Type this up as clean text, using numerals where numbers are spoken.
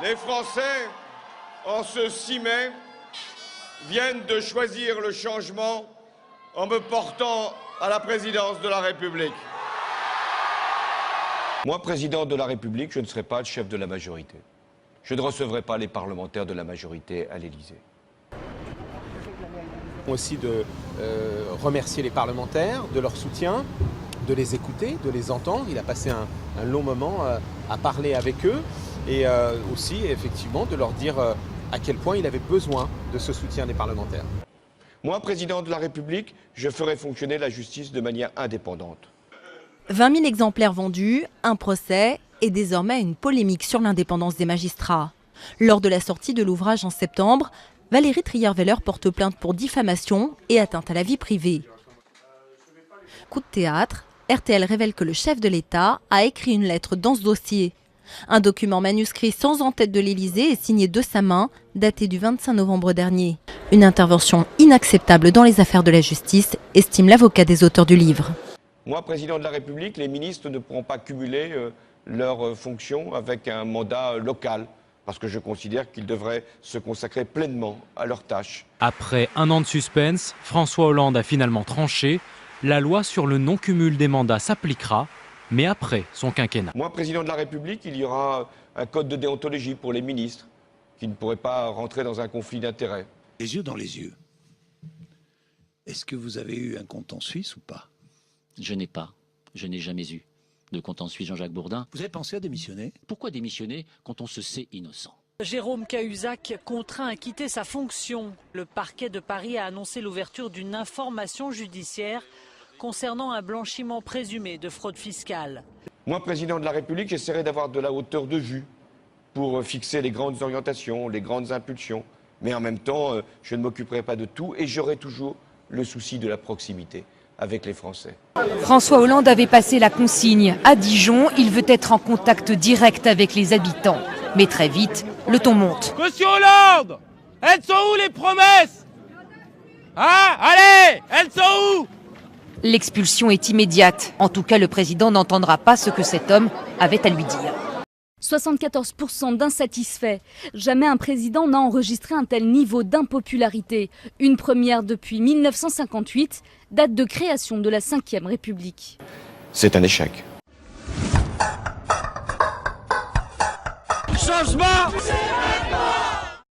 Les Français, en ce 6 mai, viennent de choisir le changement en me portant à la présidence de la République. Moi, président de la République, je ne serai pas le chef de la majorité. Je ne recevrai pas les parlementaires de la majorité à l'Élysée. Aussi de remercier les parlementaires de leur soutien, de les écouter, de les entendre. Il a passé un long moment à parler avec eux et aussi effectivement de leur dire à quel point il avait besoin de ce soutien des parlementaires. Moi, président de la République, je ferai fonctionner la justice de manière indépendante. 20 000 exemplaires vendus, un procès et désormais une polémique sur l'indépendance des magistrats. Lors de la sortie de l'ouvrage en septembre, Valérie Trierweiler porte plainte pour diffamation et atteinte à la vie privée. Coup de théâtre, RTL révèle que le chef de l'État a écrit une lettre dans ce dossier. Un document manuscrit sans en-tête de l'Élysée et signé de sa main, daté du 25 novembre dernier. Une intervention inacceptable dans les affaires de la justice, estime l'avocat des auteurs du livre. Moi, président de la République, les ministres ne pourront pas cumuler leurs fonctions avec un mandat local, parce que je considère qu'ils devraient se consacrer pleinement à leurs tâches. Après un an de suspense, François Hollande a finalement tranché. La loi sur le non-cumul des mandats s'appliquera, mais après son quinquennat. Moi, président de la République, il y aura un code de déontologie pour les ministres qui ne pourraient pas rentrer dans un conflit d'intérêts. Les yeux dans les yeux. Est-ce que vous avez eu un compte en Suisse ou pas? Je n'ai jamais eu de compte en Suisse, Jean-Jacques Bourdin. Vous avez pensé à démissionner? Pourquoi démissionner quand on se sait innocent? Jérôme Cahuzac contraint à quitter sa fonction. Le parquet de Paris a annoncé l'ouverture d'une information judiciaire concernant un blanchiment présumé de fraude fiscale. Moi, président de la République, j'essaierai d'avoir de la hauteur de vue pour fixer les grandes orientations, les grandes impulsions. Mais en même temps, je ne m'occuperai pas de tout et j'aurai toujours le souci de la proximité avec les Français. François Hollande avait passé la consigne. À Dijon, il veut être en contact direct avec les habitants. Mais très vite, le ton monte. Monsieur Hollande, elles sont où les promesses? Hein? Allez, elles sont où? L'expulsion est immédiate. En tout cas, le président n'entendra pas ce que cet homme avait à lui dire. 74% d'insatisfaits. Jamais un président n'a enregistré un tel niveau d'impopularité. Une première depuis 1958, date de création de la Ve République. C'est un échec. Changement!